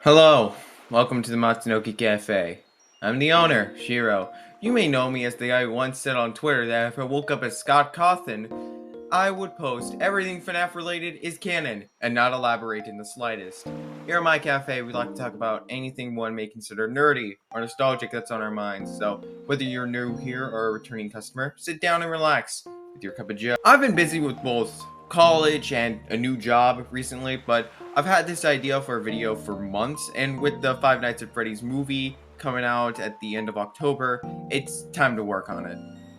Hello, welcome to the Matsunoki Cafe. I'm the owner, Shiro. You may know me as the guy who once said on Twitter that if I woke up as Scott Cawthon, I would post everything FNAF related is canon and not elaborate in the slightest. Here at my cafe, we like to talk about anything one may consider nerdy or nostalgic that's on our minds. So, whether you're new here or a returning customer, sit down and relax with your cup of joe. I've been busy with both college and a new job recently, but I've had this idea for a video for months, and with the Five Nights at Freddy's movie coming out at the end of October, it's time to work on it.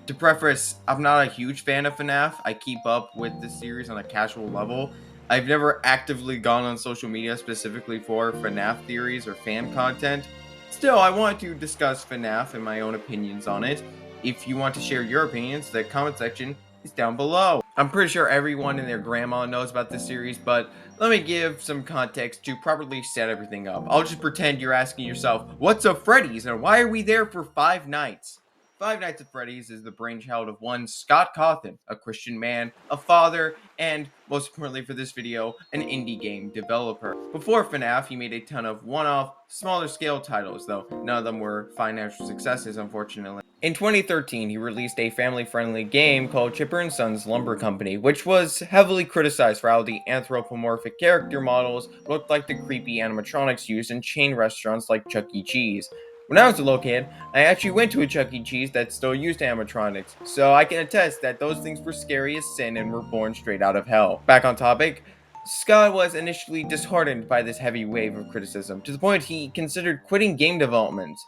To preface, I'm not a huge fan of FNAF. I keep up with the series on a casual level. I've never actively gone on social media specifically for FNAF theories or fan content. Still, I want to discuss FNAF and my own opinions on it. If you want to share your opinions, the comment section is down below. I'm pretty sure everyone and their grandma knows about this series, but let me give some context to properly set everything up. I'll just pretend you're asking yourself, what's a Freddy's and why are we there for 5 nights? Five Nights at Freddy's is the brainchild of one Scott Cawthon, a Christian man, a father, and, most importantly for this video, an indie game developer. Before FNAF, he made a ton of one-off, smaller scale titles, though none of them were financial successes, unfortunately. In 2013, he released a family-friendly game called Chipper & Sons Lumber Company, which was heavily criticized for how the anthropomorphic character models looked like the creepy animatronics used in chain restaurants like Chuck E. Cheese. When I was a little kid, I actually went to a Chuck E. Cheese that still used animatronics, so I can attest that those things were scary as sin and were born straight out of hell. Back on topic, Scott was initially disheartened by this heavy wave of criticism, to the point he considered quitting game development.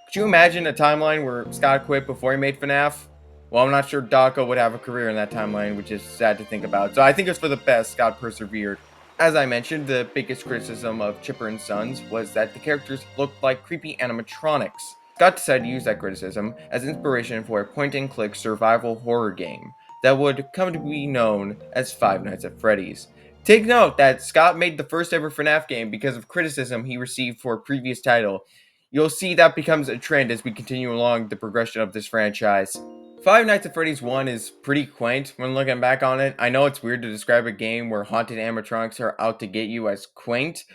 Could you imagine a timeline where Scott quit before he made FNAF? Well, I'm not sure Dako would have a career in that timeline, which is sad to think about, so I think it's for the best Scott persevered. As I mentioned, the biggest criticism of Chipper & Sons was that the characters looked like creepy animatronics. Scott decided to use that criticism as inspiration for a point-and-click survival horror game that would come to be known as Five Nights at Freddy's. Take note that Scott made the first ever FNAF game because of criticism he received for a previous title. You'll see that becomes a trend as we continue along the progression of this franchise. Five Nights at Freddy's 1 is pretty quaint when looking back on it. I know it's weird to describe a game where haunted animatronics are out to get you as quaint,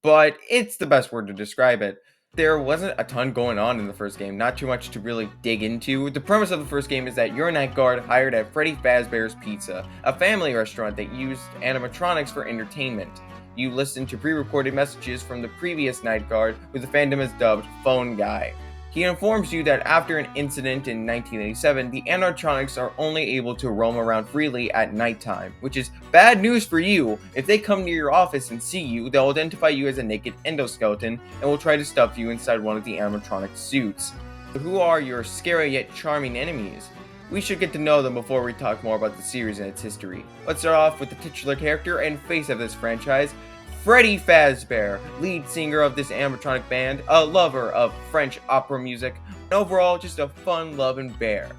but it's the best word to describe it. There wasn't a ton going on in the first game, not too much to really dig into. The premise of the first game is that you're a night guard hired at Freddy Fazbear's Pizza, a family restaurant that used animatronics for entertainment. You listen to pre-recorded messages from the previous night guard, who the fandom has dubbed Phone Guy. He informs you that after an incident in 1987, the animatronics are only able to roam around freely at nighttime, which is bad news for you. If they come near your office and see you, they'll identify you as a naked endoskeleton and will try to stuff you inside one of the animatronic suits. Who are your scary yet charming enemies? We should get to know them before we talk more about the series and its history. Let's start off with the titular character and face of this franchise, Freddy Fazbear, lead singer of this animatronic band, a lover of French opera music, and overall just a fun-loving bear.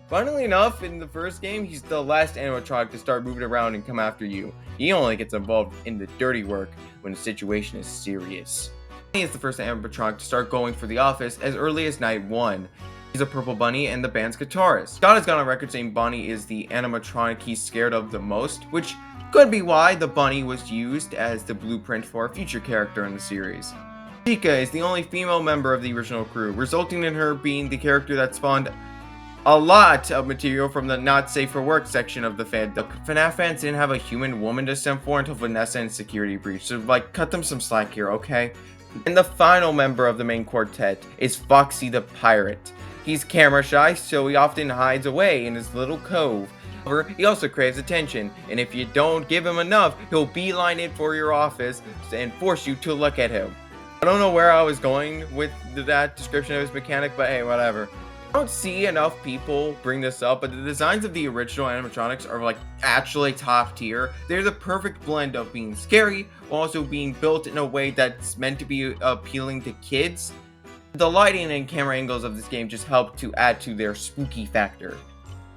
Funnily enough, in the first game, he's the last animatronic to start moving around and come after you. He only gets involved in the dirty work when the situation is serious. He is the first animatronic to start going for the office as early as night 1. He's a purple bunny and the band's guitarist. Scott has gone on record saying Bonnie is the animatronic he's scared of the most, which could be why the bunny was used as the blueprint for a future character in the series. Chica is the only female member of the original crew, resulting in her being the character that spawned a lot of material from the not safe for work section of the fandom. FNAF fans didn't have a human woman to send for until Vanessa and Security Breach, so cut them some slack here, okay? And the final member of the main quartet is Foxy the Pirate. He's camera shy, so he often hides away in his little cove. However, he also craves attention, and if you don't give him enough, he'll beeline it for your office and force you to look at him. I don't know where I was going with that description of his mechanic, but hey, whatever. I don't see enough people bring this up, but the designs of the original animatronics are actually top tier. They're the perfect blend of being scary while also being built in a way that's meant to be appealing to kids. The lighting and camera angles of this game just help to add to their spooky factor.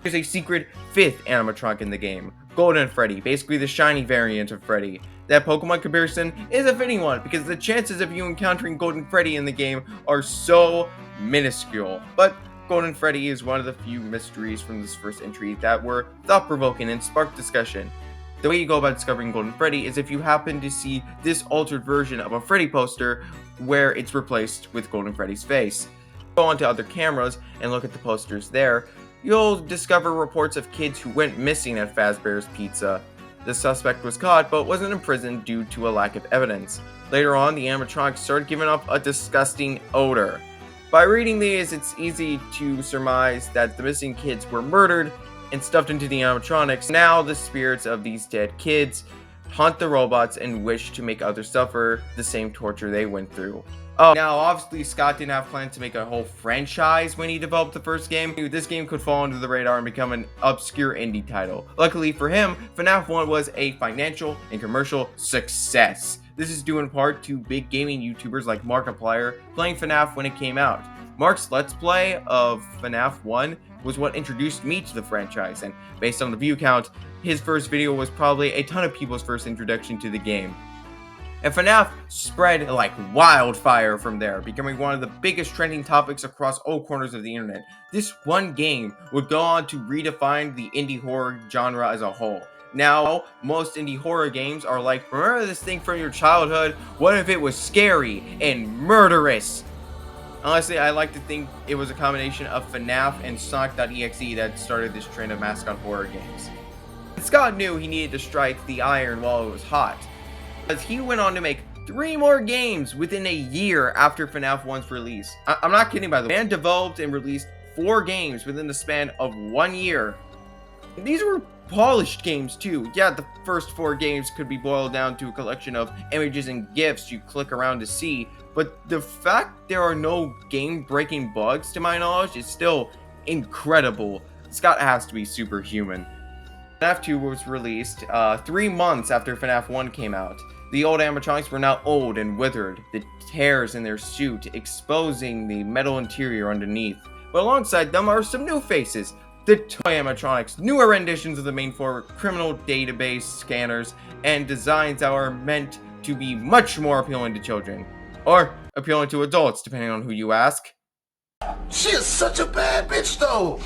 There's a secret 5th animatronic in the game, Golden Freddy, basically the shiny variant of Freddy. That Pokemon comparison is a fitting one because the chances of you encountering Golden Freddy in the game are so minuscule. But Golden Freddy is one of the few mysteries from this first entry that were thought-provoking and sparked discussion. The way you go about discovering Golden Freddy is if you happen to see this altered version of a Freddy poster where it's replaced with Golden Freddy's face. Go onto other cameras and look at the posters there. You'll discover reports of kids who went missing at Fazbear's Pizza. The suspect was caught but wasn't imprisoned due to a lack of evidence. Later on, the animatronics started giving off a disgusting odor. By reading these, it's easy to surmise that the missing kids were murdered and stuffed into the animatronics. Now the spirits of these dead kids haunt the robots and wish to make others suffer the same torture they went through. Now obviously Scott didn't have plans to make a whole franchise when he developed the first game. This game could fall under the radar and become an obscure indie title. Luckily for him, FNAF 1 was a financial and commercial success. This is due in part to big gaming YouTubers like Markiplier playing FNAF when it came out. Mark's Let's Play of FNAF 1 was what introduced me to the franchise, and based on the view count, his first video was probably a ton of people's first introduction to the game. And FNAF spread like wildfire from there, becoming one of the biggest trending topics across all corners of the internet. This one game would go on to redefine the indie horror genre as a whole. Now, most indie horror games are like, remember this thing from your childhood? What if it was scary and murderous? Honestly, I like to think it was a combination of FNAF and Sonic.exe that started this trend of mascot horror games. Scott knew he needed to strike the iron while it was hot, because he went on to make 3 more games within a year after FNAF 1's release. I'm not kidding, by the way. The man developed and released 4 games within the span of 1 year. These were polished games too. Yeah, the first 4 games could be boiled down to a collection of images and GIFs you click around to see, but the fact there are no game-breaking bugs to my knowledge is still incredible. Scott has to be superhuman. FNAF 2 was released 3 months after FNAF 1 came out. The old animatronics were now old and withered, the tears in their suit exposing the metal interior underneath. But alongside them are some new faces. The toy animatronics, newer renditions of the main 4 criminal database scanners, and designs that are meant to be much more appealing to children. Or appealing to adults, depending on who you ask. She is such a bad bitch, though.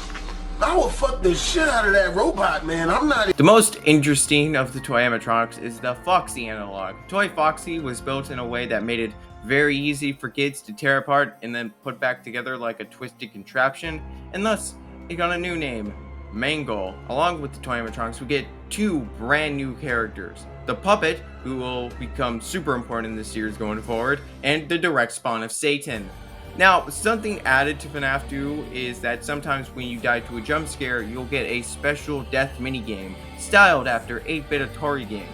I will fuck the shit out of that robot, man. I'm not. The most interesting of the toy animatronics is the Foxy analog. Toy Foxy was built in a way that made it very easy for kids to tear apart and then put back together like a twisted contraption, and thus it got a new name, Mangle. Along with the toy animatronics, we get 2 brand new characters. The Puppet, who will become super important in this series going forward, and the direct spawn of Satan. Now, something added to FNAF 2 is that sometimes when you die to a jump scare, you'll get a special death minigame, styled after 8-bit Atari games.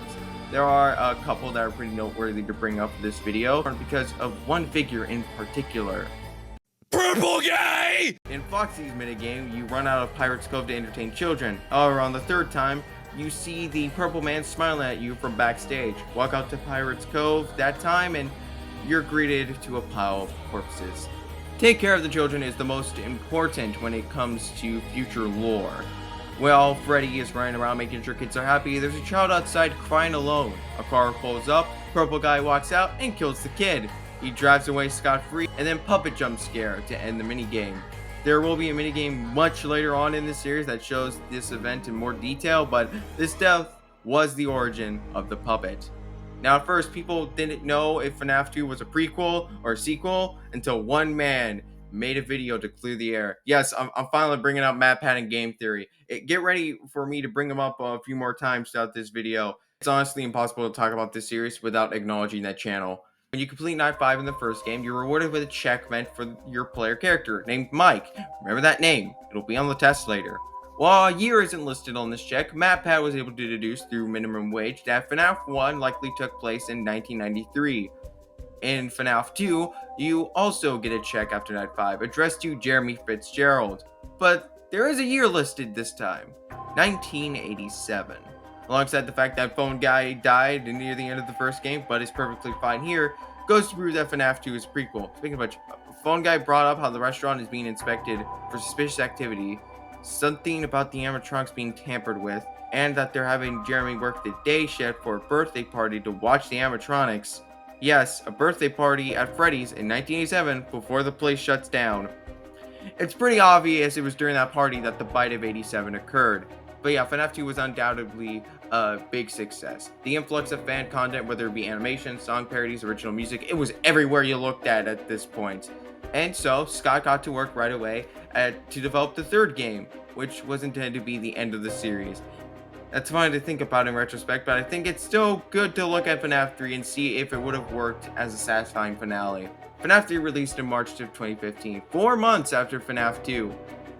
There are a couple that are pretty noteworthy to bring up for this video, because of one figure in particular. Purple Guy! In Foxy's minigame, you run out of Pirate's Cove to entertain children. However, on the 3rd time, you see the Purple Man smiling at you from backstage. Walk out to Pirate's Cove that time and you're greeted to a pile of corpses. Take care of the children is the most important when it comes to future lore. While Freddy is running around making sure kids are happy, there's a child outside crying alone. A car pulls up, Purple Guy walks out and kills the kid. He drives away scot-free, and then Puppet jump scare to end the minigame. There will be a minigame much later on in this series that shows this event in more detail, but this death was the origin of the Puppet. Now at first, people didn't know if FNAF 2 was a prequel or a sequel until one man made a video to clear the air. Yes, I'm finally bringing up MatPat and Game Theory. Get ready for me to bring them up a few more times throughout this video. It's honestly impossible to talk about this series without acknowledging that channel. When you complete Night 5 in the first game, you're rewarded with a check meant for your player character, named Mike. Remember that name. It'll be on the test later. While a year isn't listed on this check, MatPat was able to deduce through minimum wage that FNAF 1 likely took place in 1993. In FNAF 2, you also get a check after Night 5, addressed to Jeremy Fitzgerald. But there is a year listed this time, 1987. Alongside the fact that Phone Guy died near the end of the first game, but is perfectly fine here, goes to prove that FNAF 2 is a prequel. Speaking of which, Phone Guy brought up how the restaurant is being inspected for suspicious activity, something about the animatronics being tampered with, and that they're having Jeremy work the day shift for a birthday party to watch the animatronics. Yes, a birthday party at Freddy's in 1987 before the place shuts down. It's pretty obvious it was during that party that the bite of 87 occurred. But yeah, FNAF 2 was undoubtedly a big success. The influx of fan content, whether it be animation, song parodies, original music, it was everywhere you looked at this point. And so Scott got to work right away to develop the third game, which was intended to be the end of the series. That's funny to think about in retrospect, but I think it's still good to look at FNAF 3 and see if it would have worked as a satisfying finale. FNAF 3 released in March of 2015, 4 months after FNAF 2.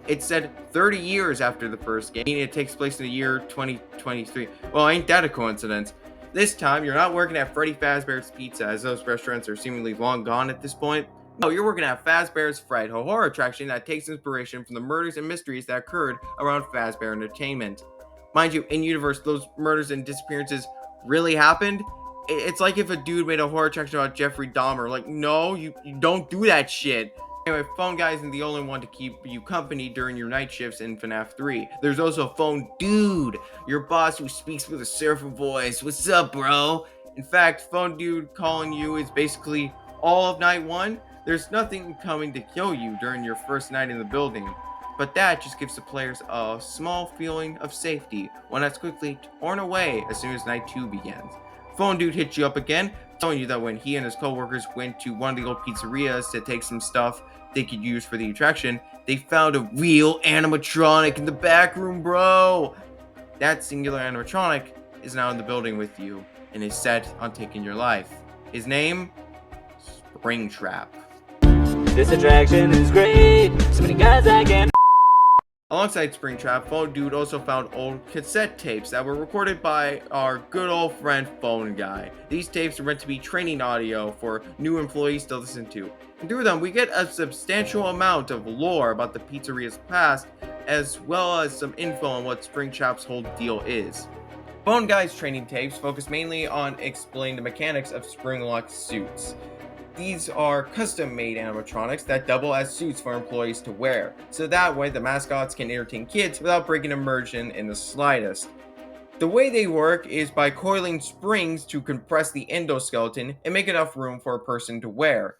It's said 30 years after the first game, meaning it takes place in the year 2023. Well, ain't that a coincidence? This time, you're not working at Freddy Fazbear's Pizza, as those restaurants are seemingly long gone at this point. No, you're working at Fazbear's Fright, a horror attraction that takes inspiration from the murders and mysteries that occurred around Fazbear Entertainment. Mind you, in universe, those murders and disappearances really happened. It's like if a dude made a horror attraction about Jeffrey Dahmer. Like, no, you don't do that shit. Anyway, Phone Guy isn't the only one to keep you company during your night shifts in FNAF 3. There's also Phone Dude, your boss who speaks with a surfer voice. What's up, bro? In fact, Phone Dude calling you is basically all of night 1. There's nothing coming to kill you during your first night in the building. But that just gives the players a small feeling of safety, one that's quickly torn away as soon as night 2 begins. Phone Dude hits you up again, telling you that when he and his co-workers went to one of the old pizzerias to take some stuff they could use for the attraction, they found a real animatronic in the back room, bro! That singular animatronic is now in the building with you, and is set on taking your life. His name? Springtrap. This attraction is great, so many guys I can. Alongside Springtrap, Phone Dude also found old cassette tapes that were recorded by our good old friend Phone Guy. These tapes are meant to be training audio for new employees to listen to. And through them, we get a substantial amount of lore about the pizzeria's past, as well as some info on what Springtrap's whole deal is. Phone Guy's training tapes focus mainly on explaining the mechanics of spring-locked suits. These are custom-made animatronics that double as suits for employees to wear, so that way the mascots can entertain kids without breaking immersion in the slightest. The way they work is by coiling springs to compress the endoskeleton and make enough room for a person to wear.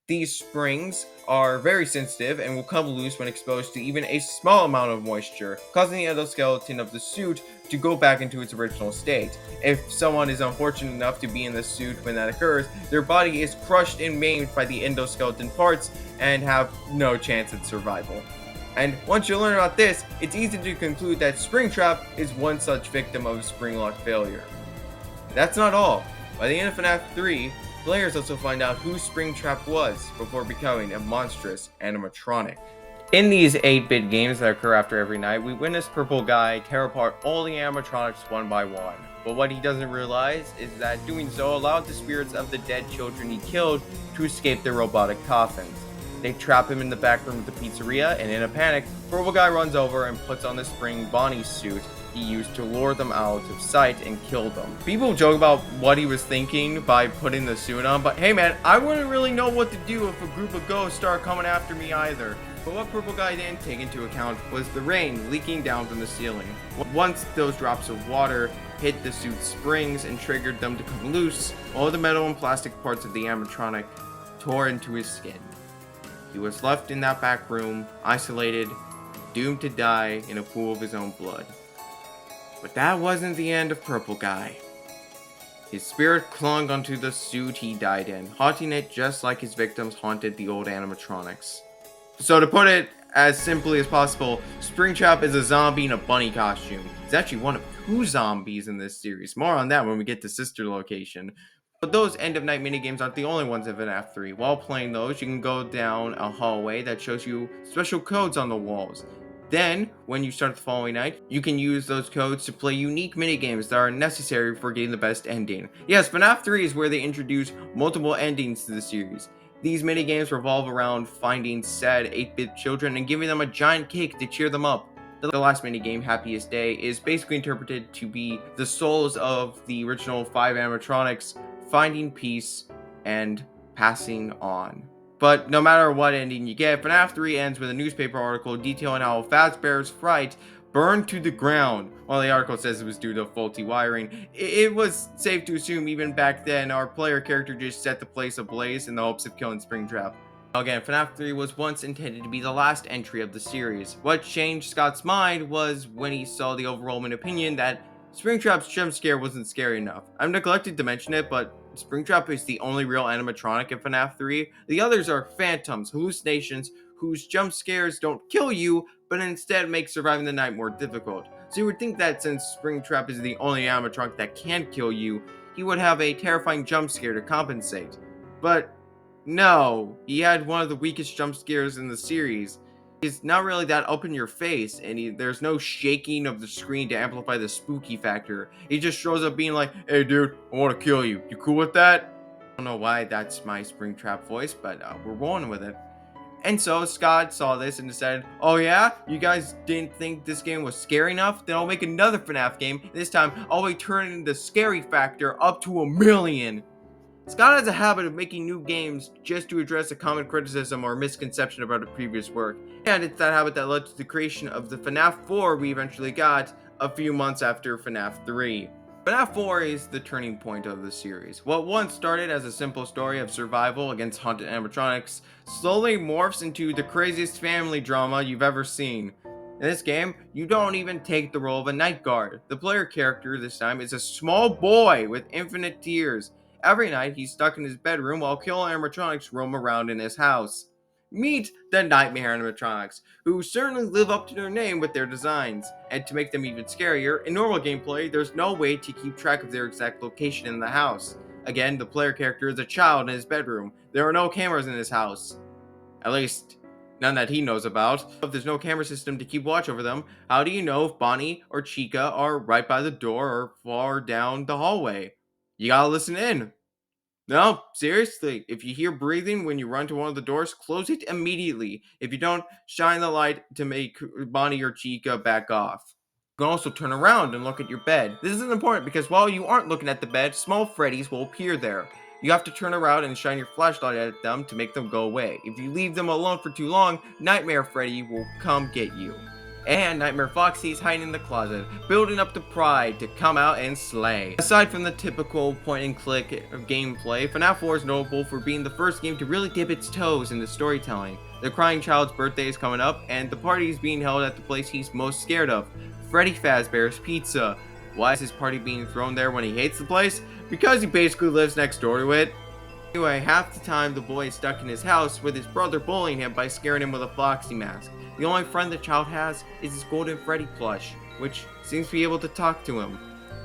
These springs are very sensitive and will come loose when exposed to even a small amount of moisture, causing the endoskeleton of the suit to go back into its original state. If someone is unfortunate enough to be in the suit when that occurs, their body is crushed and maimed by the endoskeleton parts and have no chance at survival. And once you learn about this, it's easy to conclude that Springtrap is one such victim of spring lock failure. That's not all. By the end of FNAF 3, players also find out who Springtrap was before becoming a monstrous animatronic. In these 8-bit games that occur after every night, we witness Purple Guy tear apart all the animatronics one by one. But what he doesn't realize is that doing so allowed the spirits of the dead children he killed to escape their robotic coffins. They trap him in the back room of the pizzeria, and in a panic, Purple Guy runs over and puts on the Spring Bonnie suit he used to lure them out of sight and kill them. People joke about what he was thinking by putting the suit on, but hey man, I wouldn't really know what to do if a group of ghosts start coming after me either. But what Purple Guy didn't take into account was the rain leaking down from the ceiling. Once those drops of water hit the suit's springs and triggered them to come loose, all the metal and plastic parts of the animatronic tore into his skin. He was left in that back room, isolated, doomed to die in a pool of his own blood. But that wasn't the end of Purple Guy. His spirit clung onto the suit he died in, haunting it just like his victims haunted the old animatronics. So to put it as simply as possible, Springtrap is a zombie in a bunny costume. He's actually one of 2 zombies in this series. More on that when we get to Sister Location. But those end of night minigames aren't the only ones in FNAF 3. While playing those, you can go down a hallway that shows you special codes on the walls. Then, when you start the following night, you can use those codes to play unique minigames that are necessary for getting the best ending. Yes, FNAF 3 is where they introduce multiple endings to the series. These minigames revolve around finding sad 8-bit children and giving them a giant cake to cheer them up. The last minigame, Happiest Day, is basically interpreted to be the souls of the original 5 animatronics finding peace and passing on. But no matter what ending you get, FNAF 3 ends with a newspaper article detailing how Fazbear's Fright burned to the ground. While the article says it was due to faulty wiring, it was safe to assume even back then our player character just set the place ablaze in the hopes of killing Springtrap. Again, FNAF 3 was once intended to be the last entry of the series. What changed Scott's mind was when he saw the overwhelming opinion that Springtrap's jump scare wasn't scary enough. I've neglected to mention it, but Springtrap is the only real animatronic in FNAF 3. The others are phantoms, hallucinations, whose jump scares don't kill you, but instead make surviving the night more difficult. So you would think that since Springtrap is the only animatronic that can kill you, he would have a terrifying jump scare to compensate. But no, he had one of the weakest jump scares in the series. He's not really that up in your face, and there's no shaking of the screen to amplify the spooky factor. He just shows up being like, "Hey dude, I want to kill you. You cool with that?" I don't know why that's my Springtrap voice, but we're rolling with it. And so Scott saw this and decided, "Oh yeah, you guys didn't think this game was scary enough? Then I'll make another FNAF game. This time I'll be turning the scary factor up to 1,000,000. Scott has a habit of making new games just to address a common criticism or misconception about a previous work, and it's that habit that led to the creation of the FNAF 4 we eventually got a few months after FNAF 3. FNAF 4 is the turning point of the series. What once started as a simple story of survival against haunted animatronics slowly morphs into the craziest family drama you've ever seen. In this game, you don't even take the role of a night guard. The player character this time is a small boy with infinite tears. Every night, he's stuck in his bedroom while killer animatronics roam around in his house. Meet the Nightmare animatronics, who certainly live up to their name with their designs. And to make them even scarier, in normal gameplay, there's no way to keep track of their exact location in the house. Again, the player character is a child in his bedroom. There are no cameras in his house. At least, none that he knows about. If there's no camera system to keep watch over them, how do you know if Bonnie or Chica are right by the door or far down the hallway? You gotta listen in. No, seriously, if you hear breathing when you run to one of the doors, close it immediately. If you don't, shine the light to make Bonnie or Chica back off. You can also turn around and look at your bed. This is important because while you aren't looking at the bed, small Freddys will appear there. You have to turn around and shine your flashlight at them to make them go away. If you leave them alone for too long, Nightmare Freddy will come get you. And Nightmare Foxy's hiding in the closet, building up the pride to come out and slay. Aside from the typical point-and-click gameplay, FNAF 4 is notable for being the first game to really dip its toes into storytelling. The crying child's birthday is coming up, and the party is being held at the place he's most scared of, Freddy Fazbear's Pizza. Why is his party being thrown there when he hates the place? Because he basically lives next door to it. Anyway, half the time the boy is stuck in his house with his brother bullying him by scaring him with a Foxy mask. The only friend the child has is his Golden Freddy plush, which seems to be able to talk to him.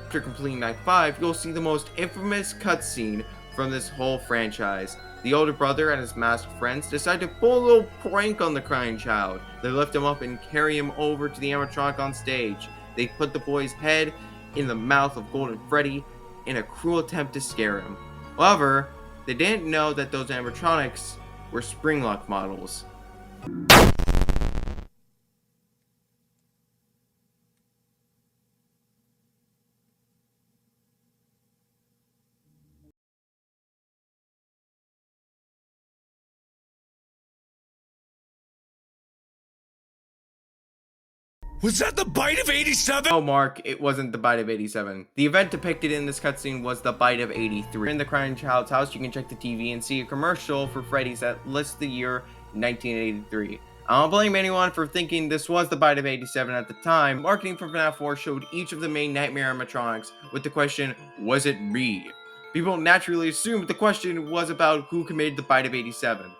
After completing Night 5, you'll see the most infamous cutscene from this whole franchise. The older brother and his masked friends decide to pull a little prank on the crying child. They lift him up and carry him over to the animatronic on stage. They put the boy's head in the mouth of Golden Freddy in a cruel attempt to scare him. However, they didn't know that those animatronics were Springlock models. Was that the bite of 87? Oh, Mark, it wasn't the bite of 87. The event depicted in this cutscene was the bite of 83. In the crying child's house, you can check the TV and see a commercial for Freddy's that lists the year 1983. I don't blame anyone for thinking this was the bite of 87 at the time. Marketing for FNAF 4 showed each of the main Nightmare animatronics with the question, was it me? People naturally assumed the question was about who committed the bite of 87.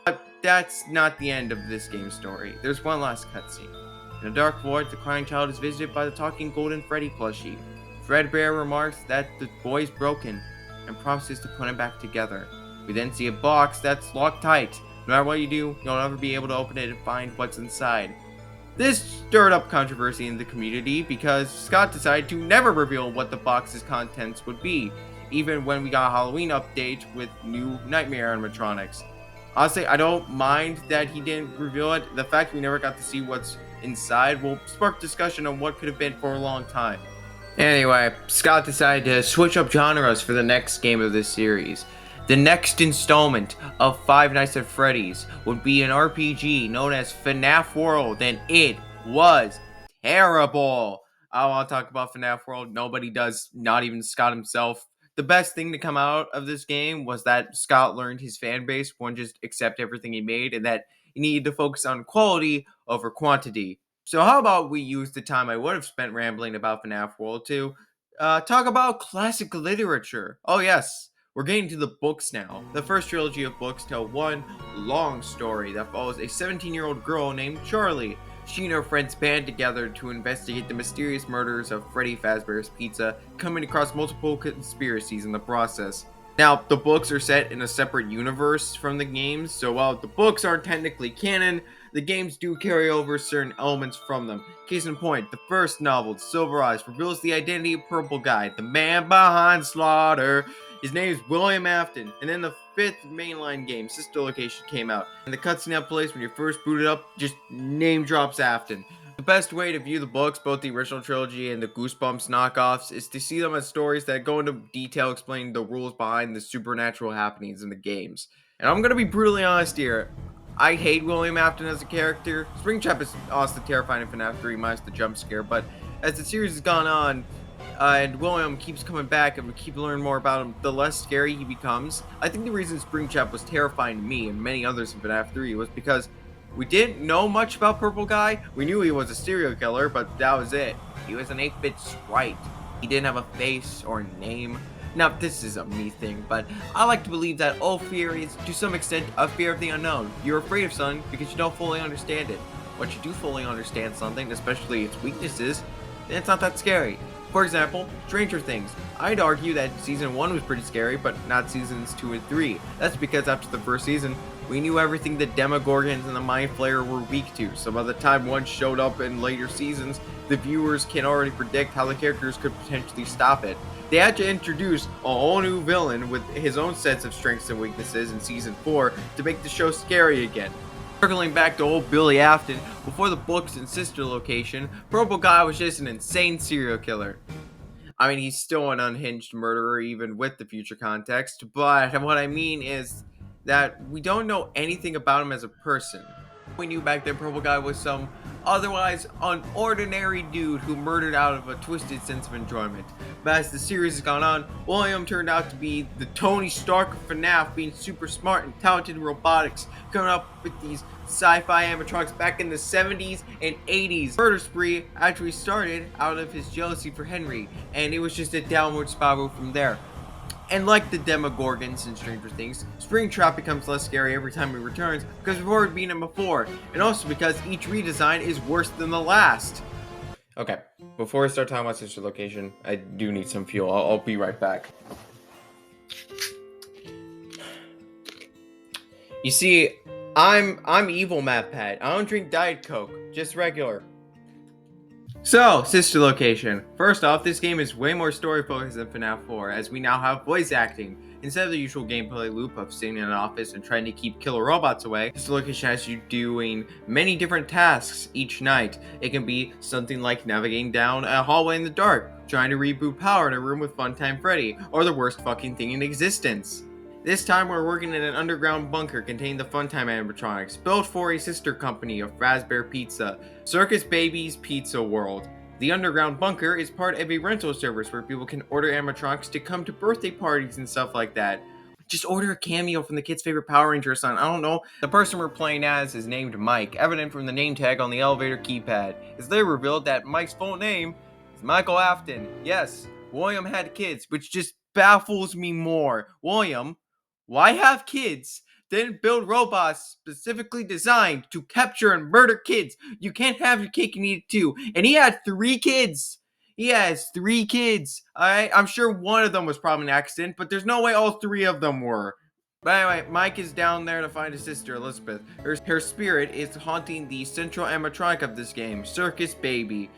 But that's not the end of this game's story. There's one last cutscene. In a dark void, the crying child is visited by the talking Golden Freddy plushie. Fredbear remarks that the boy's broken and promises to put him back together. We then see a box that's locked tight. No matter what you do, you'll never be able to open it and find what's inside. This stirred up controversy in the community because Scott decided to never reveal what the box's contents would be, even when we got a Halloween update with new Nightmare animatronics. Honestly, I don't mind that he didn't reveal it. The fact we never got to see what's inside will spark discussion on what could have been for a long time. Anyway, Scott decided to switch up genres for the next game of this series. The next installment of Five Nights at Freddy's would be an RPG known as FNAF World, and it was terrible. I want to talk about FNAF World. Nobody does, not even Scott himself. The best thing to come out of this game was that Scott learned his fan base wouldn't just accept everything he made, and that he needed to focus on quality over quantity. So how about we use the time I would have spent rambling about FNAF World to talk about classic literature. Oh yes, we're getting to the books now. The first trilogy of books tell one long story that follows a 17-year-old girl named Charlie. She and her friends band together to investigate the mysterious murders of Freddy Fazbear's Pizza, coming across multiple conspiracies in the process. Now, the books are set in a separate universe from the games, so while the books aren't technically canon, the games do carry over certain elements from them. Case in point, the first novel, Silver Eyes, reveals the identity of Purple Guy, the man behind Slaughter. His name is William Afton. And then the fifth mainline game, Sister Location, came out. And the cutscene that plays when you first boot it up just name drops Afton. The best way to view the books, both the original trilogy and the Goosebumps knockoffs, is to see them as stories that go into detail explaining the rules behind the supernatural happenings in the games. And I'm gonna be brutally honest here. I hate William Afton as a character. Springtrap is also terrifying in FNAF 3 minus the jump scare, but as the series has gone on, and William keeps coming back and we keep learning more about him, the less scary he becomes. I think the reason Springtrap was terrifying to me and many others in FNAF 3 was because we didn't know much about Purple Guy. We knew he was a serial killer, but that was it. He was an 8-bit sprite. He didn't have a face or a name. Now, this is a me thing, but I like to believe that all fear is, to some extent, a fear of the unknown. You're afraid of something because you don't fully understand it. Once you do fully understand something, especially its weaknesses, then it's not that scary. For example, Stranger Things. I'd argue that Season 1 was pretty scary, but not Seasons 2 and 3. That's because after the first season, we knew everything the Demogorgons and the Mind Flayer were weak to, so by the time one showed up in later seasons, the viewers can already predict how the characters could potentially stop it. They had to introduce a whole new villain with his own sets of strengths and weaknesses in Season 4 to make the show scary again. Circling back to old Billy Afton, before the books and Sister Location, Purple Guy was just an insane serial killer. I mean, he's still an unhinged murderer even with the future context, but what I mean is that we don't know anything about him as a person. We knew back then Purple Guy was some otherwise unordinary dude who murdered out of a twisted sense of enjoyment. But as the series has gone on, William turned out to be the Tony Stark of FNAF, being super smart and talented in robotics, coming up with these sci-fi animatronics back in the 70s and 80s. Murder spree actually started out of his jealousy for Henry, and it was just a downward spiral from there. And like the Demogorgons in Stranger Things, Springtrap becomes less scary every time he returns because we've already beaten him before, and also because each redesign is worse than the last. Okay, before I start talking about Sister Location, I do need some fuel. I'll be right back. You see, I'm evil, MatPat. I don't drink Diet Coke, just regular. So, Sister Location. First off, this game is way more story focused than FNAF 4, as we now have voice acting. Instead of the usual gameplay loop of sitting in an office and trying to keep killer robots away, Sister Location has you doing many different tasks each night. It can be something like navigating down a hallway in the dark, trying to reboot power in a room with Funtime Freddy, or the worst fucking thing in existence. This time we're working in an underground bunker containing the Funtime animatronics, built for a sister company of Fazbear Pizza, Circus Baby's Pizza World. The underground bunker is part of a rental service where people can order animatronics to come to birthday parties and stuff like that. Just order a cameo from the kid's favorite Power Ranger or something, I don't know. The person we're playing as is named Mike, evident from the name tag on the elevator keypad. It's later revealed that Mike's full name is Michael Afton. Yes, William had kids, which just baffles me more. William, why have kids, then build robots specifically designed to capture and murder kids? You can't have your cake and eat it too. And he had 3 kids. He has 3 kids. Alright, I'm sure one of them was probably an accident, but there's no way all 3 of them were. But anyway, Mike is down there to find his sister, Elizabeth. Her spirit is haunting the central animatronic of this game, Circus Baby.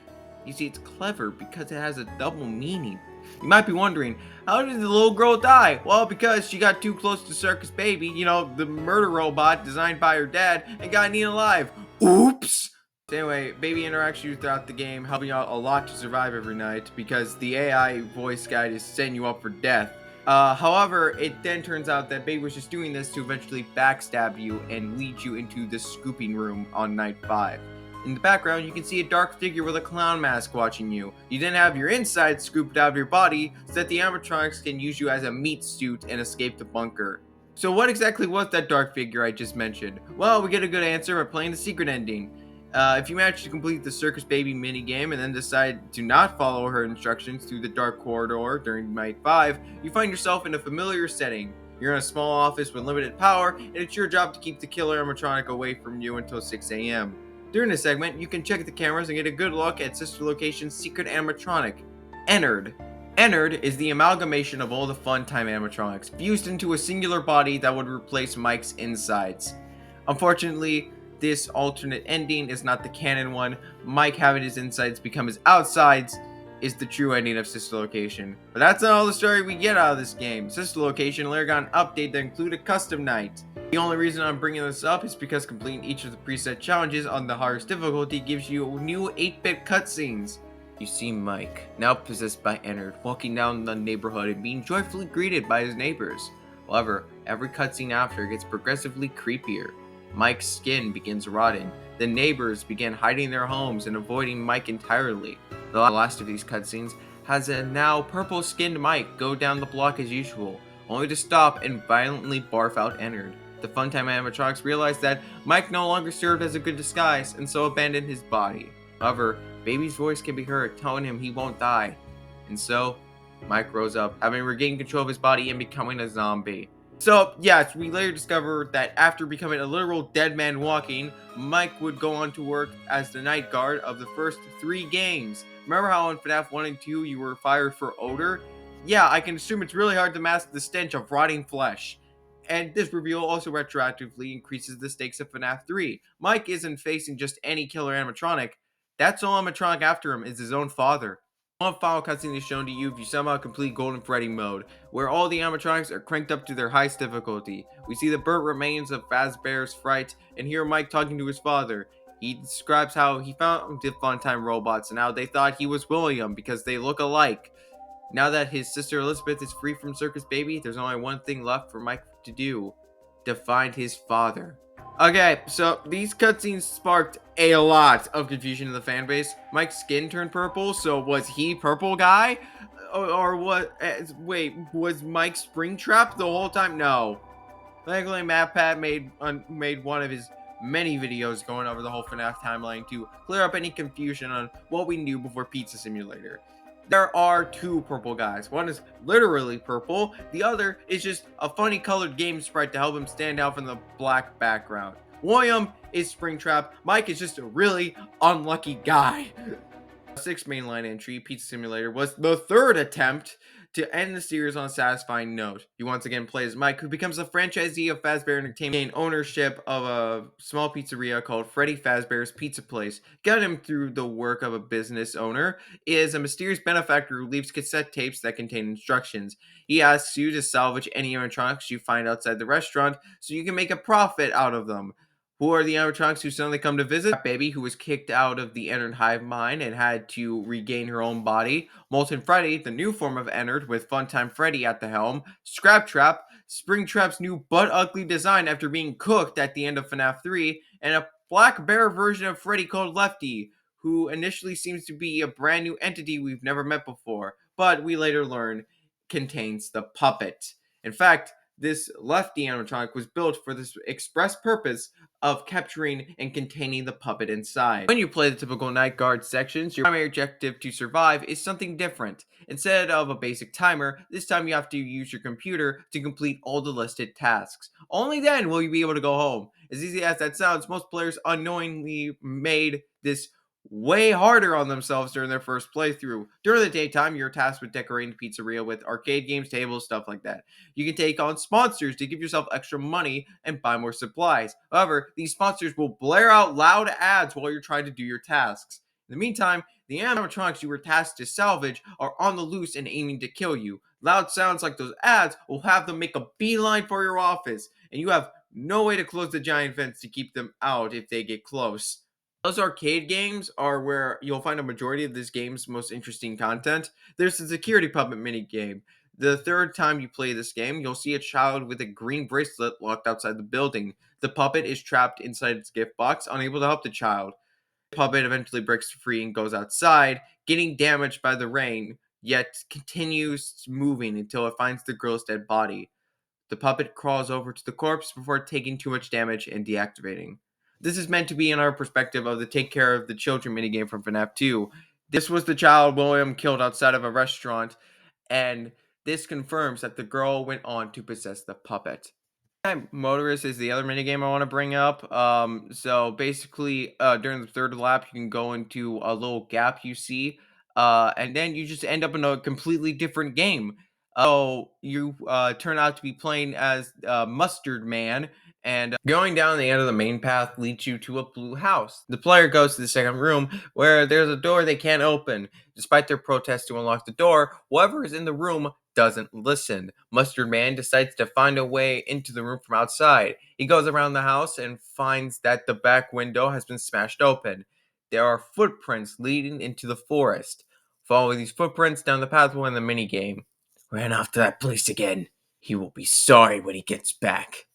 You see, it's clever because it has a double meaning. You might be wondering, how did the little girl die? Well, because she got too close to Circus Baby, you know, the murder robot designed by her dad, and got eaten alive. Oops! Anyway, Baby interacts with you throughout the game, helping you out a lot to survive every night, because the AI voice guide is setting you up for death. However, it then turns out that Baby was just doing this to eventually backstab you and lead you into the scooping room on night 5. In the background, you can see a dark figure with a clown mask watching you. You then have your insides scooped out of your body so that the animatronics can use you as a meat suit and escape the bunker. So what exactly was that dark figure I just mentioned? Well, we get a good answer by playing the secret ending. If you manage to complete the Circus Baby minigame and then decide to not follow her instructions through the dark corridor during Night 5, you find yourself in a familiar setting. You're in a small office with limited power, and it's your job to keep the killer animatronic away from you until 6 a.m. During this segment, you can check the cameras and get a good look at Sister Location's secret animatronic, Ennard. Ennard is the amalgamation of all the Funtime animatronics, fused into a singular body that would replace Mike's insides. Unfortunately, this alternate ending is not the canon one. Mike having his insides become his outsides is the true ending of Sister Location. But that's not all the story we get out of this game. Sister Location later got an update that included custom night. The only reason I'm bringing this up is because completing each of the preset challenges on the hardest difficulty gives you new 8-bit cutscenes. You see Mike, now possessed by Ennard, walking down the neighborhood and being joyfully greeted by his neighbors. However, every cutscene after gets progressively creepier. Mike's skin begins rotting. The neighbors begin hiding their homes and avoiding Mike entirely. The last of these cutscenes has a now purple-skinned Mike go down the block as usual, only to stop and violently barf out Ennard. The Funtime animatronics realize that Mike no longer served as a good disguise and so abandoned his body. However, Baby's voice can be heard telling him he won't die. And so, Mike grows up, having regained control of his body and becoming a zombie. So, yes, we later discover that after becoming a literal dead man walking, Mike would go on to work as the night guard of the first 3 games. Remember how in FNAF 1 and 2 you were fired for odor? Yeah, I can assume it's really hard to mask the stench of rotting flesh. And this reveal also retroactively increases the stakes of FNAF 3. Mike isn't facing just any killer animatronic. That sole animatronic after him is his own father. One final cutscene is shown to you if you somehow complete Golden Freddy mode, where all the animatronics are cranked up to their highest difficulty. We see the burnt remains of Fazbear's Fright and hear Mike talking to his father. He describes how he found the Funtime robots and how they thought he was William because they look alike. Now that his sister Elizabeth is free from Circus Baby, there's only one thing left for Mike to do: to find his father. Okay, so these cutscenes sparked a lot of confusion in the fan base. Mike's skin turned purple, so was he Purple Guy? Or what? Wait, was Mike Springtrap the whole time? No. Thankfully, MatPat made one of his many videos going over the whole FNAF timeline to clear up any confusion on what we knew before Pizza Simulator. There are 2 purple guys. One is literally purple. The other is just a funny colored game sprite to help him stand out from the black background. William is Springtrap. Mike is just a really unlucky guy. 6th mainline entry, Pizza Simulator, was the 3rd attempt to end the series on a satisfying note. You once again play as Mike, who becomes a franchisee of Fazbear Entertainment, gain ownership of a small pizzeria called Freddy Fazbear's Pizza Place. Get him through the work of a business owner is a mysterious benefactor who leaves cassette tapes that contain instructions. He asks you to salvage any animatronics you find outside the restaurant so you can make a profit out of them. Who are the animatronics who suddenly come to visit? Baby, who was kicked out of the Ennard hive mind and had to regain her own body. Molten Freddy, the new form of Ennard with Funtime Freddy at the helm. Scrap Trap, Springtrap's new butt-ugly design after being cooked at the end of FNAF 3. And a black bear version of Freddy called Lefty, who initially seems to be a brand new entity we've never met before, but we later learn contains the puppet. In fact, this Lefty animatronic was built for this express purpose of capturing and containing the puppet inside. When you play the typical night guard sections, your primary objective to survive is something different. Instead of a basic timer, this time you have to use your computer to complete all the listed tasks. Only then will you be able to go home. As easy as that sounds, most players unknowingly made this way harder on themselves during their first playthrough. During the daytime, you're tasked with decorating the pizzeria with arcade games, tables, stuff like that. You can take on sponsors to give yourself extra money and buy more supplies. However, these sponsors will blare out loud ads while you're trying to do your tasks. In the meantime, the animatronics you were tasked to salvage are on the loose and aiming to kill you. Loud sounds like those ads will have them make a beeline for your office, and you have no way to close the giant fence to keep them out if they get close. Those arcade games are where you'll find a majority of this game's most interesting content. There's a security puppet minigame. The 3rd time you play this game, you'll see a child with a green bracelet locked outside the building. The puppet is trapped inside its gift box, unable to help the child. Puppet eventually breaks free and goes outside, getting damaged by the rain, yet continues moving until it finds the girl's dead body. The puppet crawls over to the corpse before taking too much damage and deactivating. This is meant to be in our perspective of the take care of the children minigame from FNAF 2. This was the child William killed outside of a restaurant, and this confirms that the girl went on to possess the puppet. Motorist is the other minigame I want to bring up. So basically, during the third lap, you can go into a little gap you see, and then you just end up in a completely different game. So you turn out to be playing as Mustard Man, and going down the end of the main path leads you to a blue house. The player goes to the second room where there's a door they can't open. Despite their protest to unlock the door, whoever is in the room doesn't listen. Mustard Man decides to find a way into the room from outside. He goes around the house and finds that the back window has been smashed open. There are footprints leading into the forest. Follow these footprints down the pathway in the minigame. Ran off to that place again. He will be sorry when he gets back.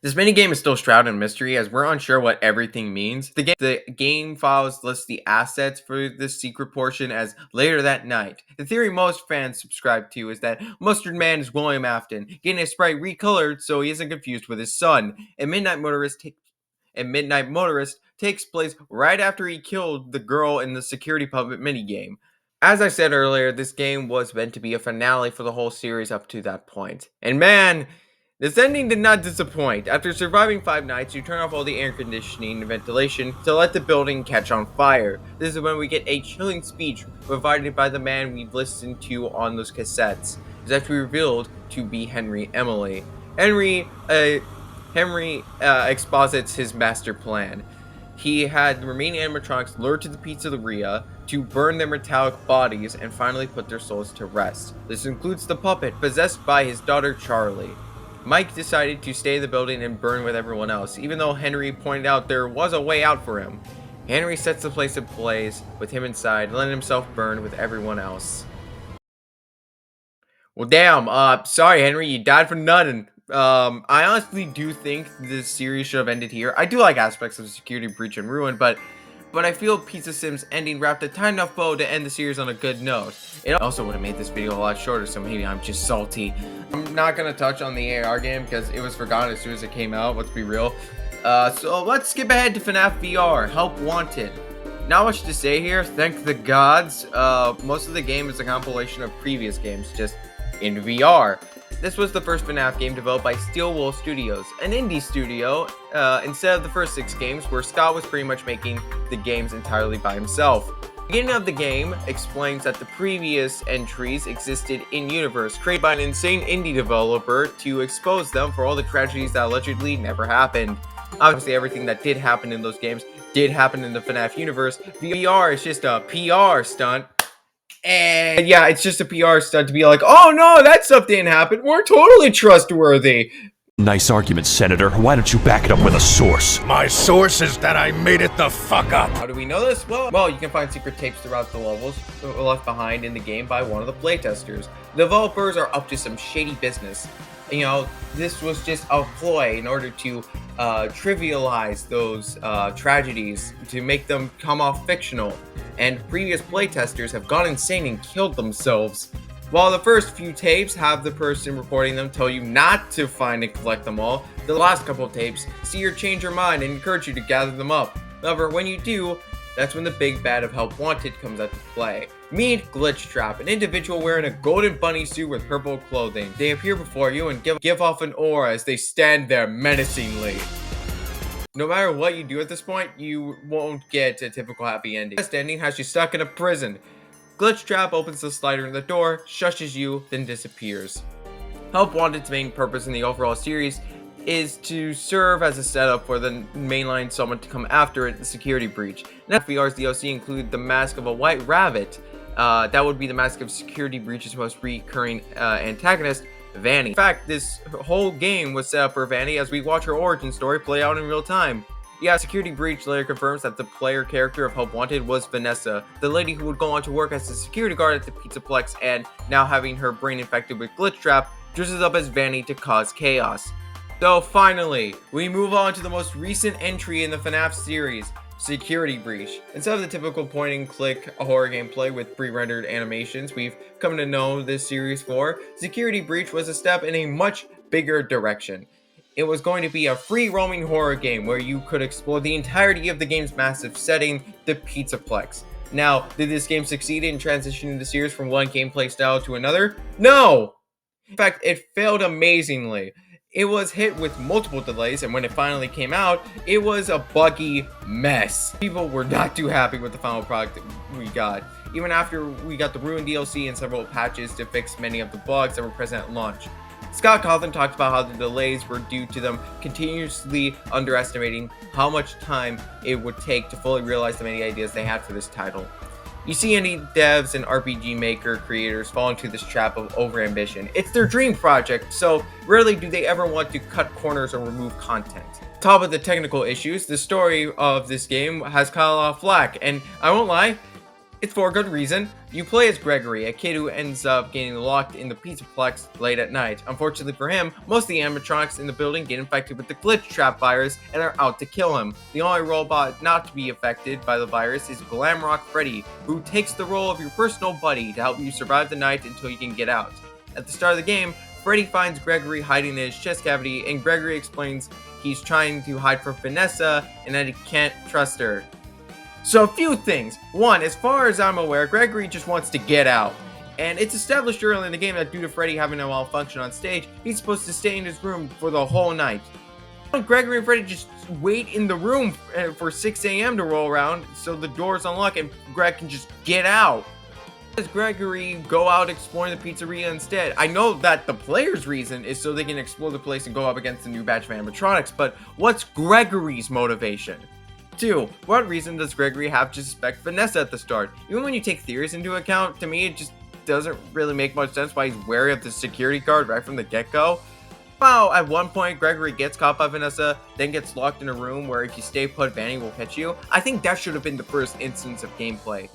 This minigame is still shrouded in mystery as we're unsure what everything means. The game files list the assets for this secret portion as later that night. The theory most fans subscribe to is that Mustard Man is William Afton, getting his sprite recolored so he isn't confused with his son. And Midnight Motorist takes place right after he killed the girl in the security puppet minigame. As I said earlier, this game was meant to be a finale for the whole series up to that point. And man, this ending did not disappoint. After surviving 5 nights, you turn off all the air conditioning and ventilation to let the building catch on fire. This is when we get a chilling speech provided by the man we've listened to on those cassettes. It's actually revealed to be Henry Emily. Henry exposits his master plan. He had the remaining animatronics lured to the pizzeria to burn their metallic bodies and finally put their souls to rest. This includes the puppet, possessed by his daughter Charlie. Mike decided to stay in the building and burn with everyone else, even though Henry pointed out there was a way out for him. Henry sets the place ablaze with him inside, letting himself burn with everyone else. Well, damn, sorry Henry, you died for nothing. I honestly do think this series should have ended here. I do like aspects of Security Breach and Ruin, but I feel Pizza Sim's ending wrapped a tight enough bow to end the series on a good note. It also would have made this video a lot shorter, so maybe I'm just salty. I'm not going to touch on the AR game because it was forgotten as soon as it came out, let's be real. So let's skip ahead to FNAF VR, Help Wanted. Not much to say here, thank the gods. Most of the game is a compilation of previous games, just in VR. This was the first FNAF game developed by Steelwool Studios, an indie studio, instead of the first 6 games where Scott was pretty much making the games entirely by himself. The beginning of the game explains that the previous entries existed in-universe, created by an insane indie developer to expose them for all the tragedies that allegedly never happened. Obviously, everything that did happen in those games did happen in the FNAF universe. VR is just a PR stunt. And yeah, it's just a PR stunt to be like, oh no, that stuff didn't happen. We're totally trustworthy. Nice argument, Senator. Why don't you back it up with a source? My source is that I made it the fuck up. How do we know this? Well, you can find secret tapes throughout the levels left behind in the game by one of the playtesters. The developers are up to some shady business. You know, this was just a ploy in order to trivialize those tragedies, to make them come off fictional. And previous playtesters have gone insane and killed themselves. While the first few tapes have the person recording them tell you not to find and collect them all, the last couple of tapes see you change your mind and encourage you to gather them up. However, when you do, that's when the big bad of Help Wanted comes into play. Meet Glitch Trap, an individual wearing a golden bunny suit with purple clothing. They appear before you and give off an aura as they stand there menacingly. No matter what you do at this point, you won't get a typical happy ending. The best ending has you stuck in a prison. Glitch Trap opens the slider in the door, shushes you, then disappears. Help Wanted's main purpose in the overall series is to serve as a setup for the mainline someone to come after it, the Security Breach. Now, VR's DLC include the mask of a white rabbit. That would be the mask of Security Breach's most recurring antagonist, Vanny. In fact, this whole game was set up for Vanny as we watch her origin story play out in real time. Yeah, Security Breach later confirms that the player character of Help Wanted was Vanessa, the lady who would go on to work as a security guard at the Pizzaplex and, now having her brain infected with Glitch Trap, dresses up as Vanny to cause chaos. So finally, we move on to the most recent entry in the FNAF series, Security breach. Instead of the typical point and click horror gameplay with pre-rendered animations we've come to know this series for, Security Breach was a step in a much bigger direction. It was going to be a free roaming horror game where you could explore the entirety of the game's massive setting, the Pizzaplex. Now, did this game succeed in transitioning the series from one gameplay style to another? No! In fact, it failed amazingly. It was hit with multiple delays, and when it finally came out, it was a buggy mess. People were not too happy with the final product that we got, even after we got the Ruin DLC and several patches to fix many of the bugs that were present at launch. Scott Cawthon talked about how the delays were due to them continuously underestimating how much time it would take to fully realize the many ideas they had for this title. You see indie devs and RPG maker creators fall into this trap of overambition. It's their dream project, so rarely do they ever want to cut corners or remove content. Top of the technical issues, the story of this game has caught a lot of flack, and I won't lie, it's for a good reason. You play as Gregory, a kid who ends up getting locked in the Pizzaplex late at night. Unfortunately for him, most of the animatronics in the building get infected with the glitch trap virus and are out to kill him. The only robot not to be affected by the virus is Glamrock Freddy, who takes the role of your personal buddy to help you survive the night until you can get out. At the start of the game, Freddy finds Gregory hiding in his chest cavity, and Gregory explains he's trying to hide from Vanessa and that he can't trust her. So a few things. One, as far as I'm aware, Gregory just wants to get out. And it's established early in the game that due to Freddy having a malfunction on stage, he's supposed to stay in his room for the whole night. Gregory and Freddy just wait in the room for 6 a.m. to roll around so the doors unlock and Greg can just get out. Does Gregory go out exploring the pizzeria instead? I know that the player's reason is so they can explore the place and go up against the new batch of animatronics, but what's Gregory's motivation? 2. What reason does Gregory have to suspect Vanessa at the start? Even when you take theories into account, to me it just doesn't really make much sense why he's wary of the security guard right from the get-go. Wow, at one point Gregory gets caught by Vanessa, then gets locked in a room where if you stay put, Vanny will catch you. I think that should have been the first instance of gameplay.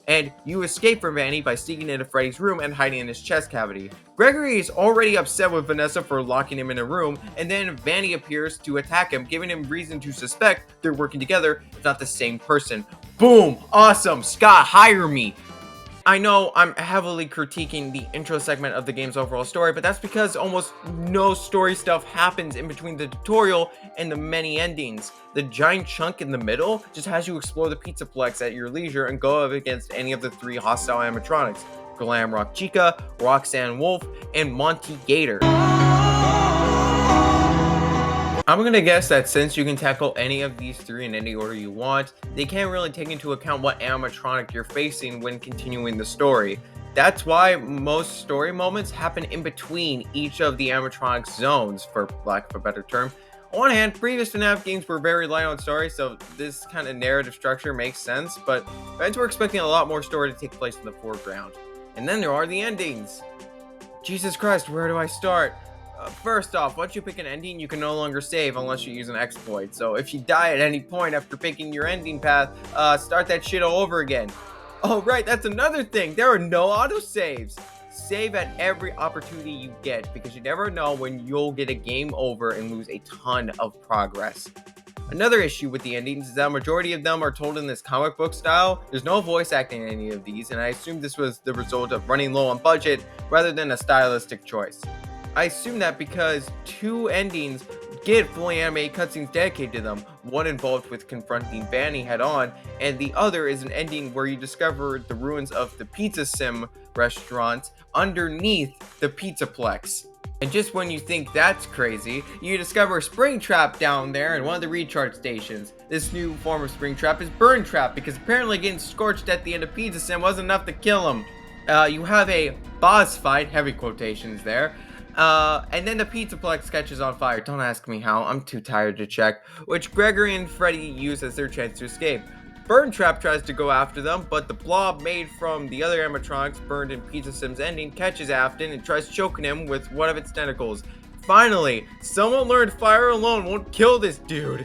And you escape from Vanny by sneaking into Freddy's room and hiding in his chest cavity. Gregory is already upset with Vanessa for locking him in a room, and then Vanny appears to attack him, giving him reason to suspect they're working together, if not the same person. Boom! Awesome! Scott, hire me! I know I'm heavily critiquing the intro segment of the game's overall story, but that's because almost no story stuff happens in between the tutorial and the many endings. The giant chunk in the middle just has you explore the Pizzaplex at your leisure and go up against any of the 3 hostile animatronics: Glamrock Chica, Roxanne Wolf, and Monty Gator. I'm gonna guess that since you can tackle any of these 3 in any order you want, they can't really take into account what animatronic you're facing when continuing the story. That's why most story moments happen in between each of the animatronic zones, for lack of a better term. On one hand, previous FNAF games were very light on story, so this kind of narrative structure makes sense, but fans were expecting a lot more story to take place in the foreground. And then there are the endings. Jesus Christ, where do I start? First off, once you pick an ending, you can no longer save unless you use an exploit. So if you die at any point after picking your ending path, start that shit all over again. Oh right, that's another thing. There are no autosaves. Save at every opportunity you get, because you never know when you'll get a game over and lose a ton of progress. Another issue with the endings is that a majority of them are told in this comic book style. There's no voice acting in any of these, and I assume this was the result of running low on budget rather than a stylistic choice. I assume that because 2 endings get fully animated cutscenes dedicated to them. One involved with confronting Vanny head-on, and the other is an ending where you discover the ruins of the Pizza Sim restaurant underneath the Pizzaplex. And just when you think that's crazy, you discover a spring trap down there in one of the recharge stations. This new form of spring trap is Burn Trap, because apparently getting scorched at the end of Pizza Sim wasn't enough to kill him. You have a boss fight, heavy quotations there, and then the Pizzaplex catches on fire. Don't ask me how, I'm too tired to check. Which Gregory and Freddy use as their chance to escape. Burn Trap tries to go after them, but the blob made from the other animatronics burned in Pizza Sim's ending catches Afton and tries choking him with one of its tentacles. Finally, someone learned fire alone won't kill this dude.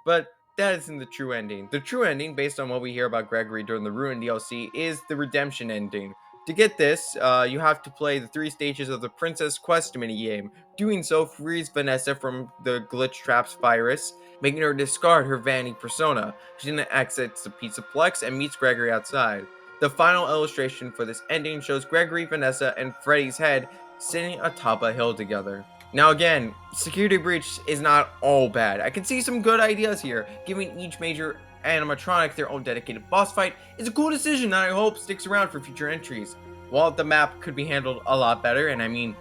But that isn't the true ending. The true ending, based on what we hear about Gregory during the Ruin DLC, is the redemption ending. To get this, you have to play the 3 stages of the Princess Quest minigame. Doing so frees Vanessa from the glitch traps virus, making her discard her vanity persona. She then exits the Pizzaplex and meets Gregory outside. The final illustration for this ending shows Gregory, Vanessa, and Freddy's head sitting atop a hill together. Now again, Security Breach is not all bad. I can see some good ideas here. Giving each major animatronic their own dedicated boss fight is a cool decision that I hope sticks around for future entries. While the map could be handled a lot better, and I mean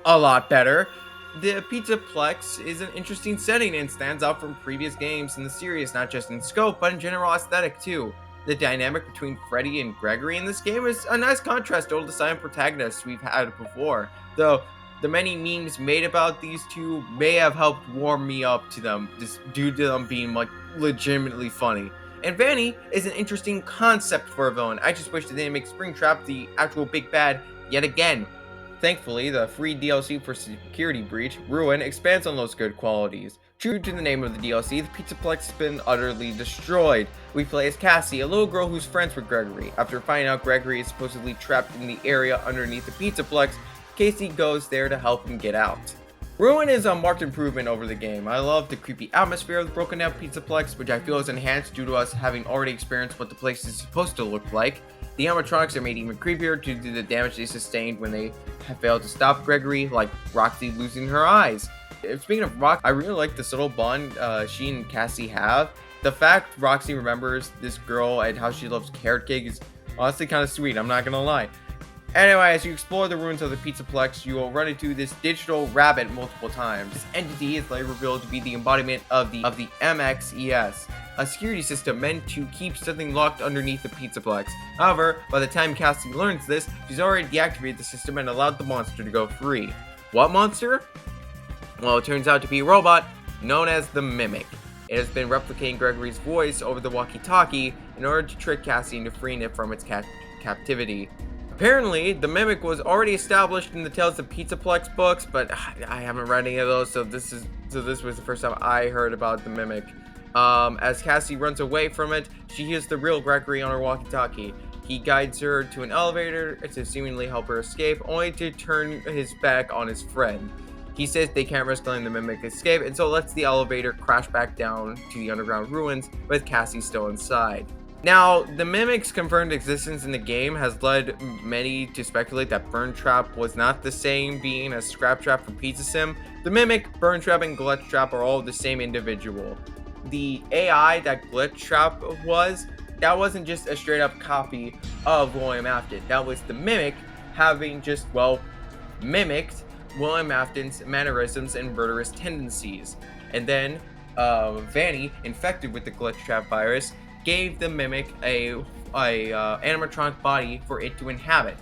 a lot better, the Pizzaplex is an interesting setting and stands out from previous games in the series, not just in scope, but in general aesthetic too. The dynamic between Freddy and Gregory in this game is a nice contrast to all the silent protagonists we've had before, though the many memes made about these two may have helped warm me up to them, just due to them being like legitimately funny. And Vanny is an interesting concept for a villain. I just wish that they didn't make Springtrap the actual big bad yet again. Thankfully, the free DLC for Security Breach, Ruin, expands on those good qualities. True to the name of the DLC, the Pizzaplex has been utterly destroyed. We play as Cassie, a little girl who's friends with Gregory. After finding out Gregory is supposedly trapped in the area underneath the Pizzaplex, Casey goes there to help him get out. Ruin is a marked improvement over the game. I love the creepy atmosphere of the broken down Pizzaplex, which I feel is enhanced due to us having already experienced what the place is supposed to look like. The animatronics are made even creepier due to the damage they sustained when they have failed to stop Gregory, like Roxy losing her eyes. Speaking of Roxy, I really like this little bond she and Cassie have. The fact Roxy remembers this girl and how she loves carrot cake is honestly kind of sweet, I'm not gonna lie. Anyway, as you explore the ruins of the Pizzaplex, you will run into this digital rabbit multiple times. This entity is later revealed to be the embodiment of the MXES, a security system meant to keep something locked underneath the Pizzaplex. However, by the time Cassie learns this, she's already deactivated the system and allowed the monster to go free. What monster? Well, it turns out to be a robot known as the Mimic. It has been replicating Gregory's voice over the walkie-talkie in order to trick Cassie into freeing it from its captivity. Apparently, the Mimic was already established in the Tales of Pizzaplex books, but I haven't read any of those, so this was the first time I heard about the Mimic. As Cassie runs away from it, she hears the real Gregory on her walkie-talkie. He guides her to an elevator to seemingly help her escape, only to turn his back on his friend. He says they can't risk letting the Mimic escape, and so lets the elevator crash back down to the underground ruins, with Cassie still inside. Now, the Mimic's confirmed existence in the game has led many to speculate that Burn Trap was not the same being as Scrap Trap from Pizza Sim. The Mimic, Burn Trap, and Glitch Trap are all the same individual. The AI that Glitch Trap was, that wasn't just a straight up copy of William Afton. That was the Mimic having just, well, mimicked William Afton's mannerisms and murderous tendencies. And then, Vanny, infected with the Glitch Trap virus, gave the Mimic a animatronic body for it to inhabit.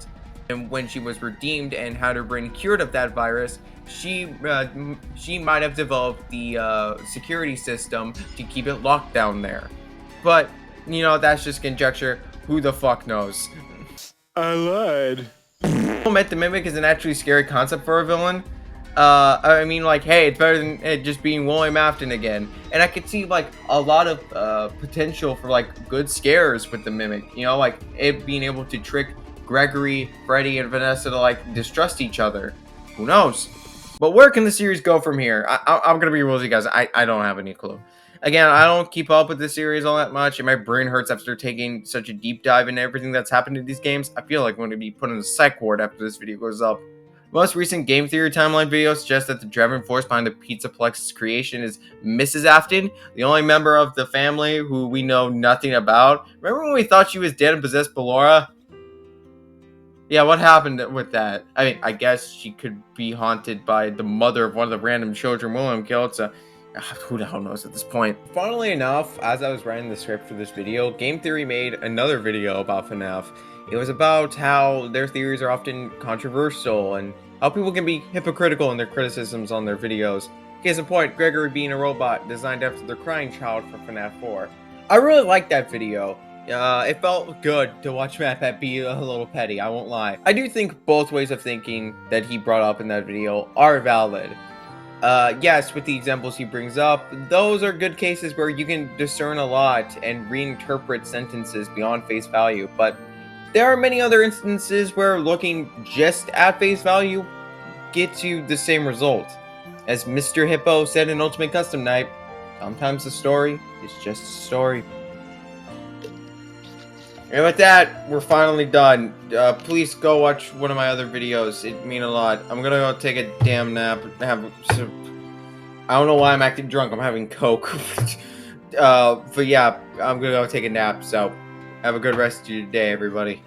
And when she was redeemed and had her brain cured of that virus, she might have developed the security system to keep it locked down there. But, you know, that's just conjecture. Who the fuck knows? I lied. I admit the Mimic is an actually scary concept for a villain. I mean, like, hey, it's better than it just being William Afton again. And I could see, like, a lot of potential for, like, good scares with the Mimic. You know, like, it being able to trick Gregory, Freddy, and Vanessa to, like, distrust each other. Who knows? But where can the series go from here? I'm gonna be real with you guys. I don't have any clue. Again, I don't keep up with this series all that much, and my brain hurts after taking such a deep dive into everything that's happened in these games. I feel like I'm going to be put in a psych ward after this video goes up. Most recent game theory timeline videos suggest that the driving force behind the Pizzaplex's creation is Mrs. Afton, the only member of the family who we know nothing about. Remember when we thought she was dead and possessed by Laura? Yeah, what happened with that? I mean, I guess she could be haunted by the mother of one of the random children William killed, so who the hell knows at this point. Funnily enough, as I was writing the script for this video, Game Theory made another video about FNAF. It was about how their theories are often controversial and how people can be hypocritical in their criticisms on their videos. Case in point, Gregory being a robot designed after the crying child for FNAF 4. I really liked that video. It felt good to watch Matt be a little petty, I won't lie. I do think both ways of thinking that he brought up in that video are valid. Yes, with the examples he brings up, those are good cases where you can discern a lot and reinterpret sentences beyond face value, but there are many other instances where looking just at face value gets you the same result. As Mr. Hippo said in Ultimate Custom Night, sometimes the story is just a story. And with that, we're finally done. Please go watch one of my other videos. It mean a lot. I'm gonna go take a damn nap. I don't know why I'm acting drunk. I'm having Coke. But yeah, I'm gonna go take a nap. So, have a good rest of your day, everybody.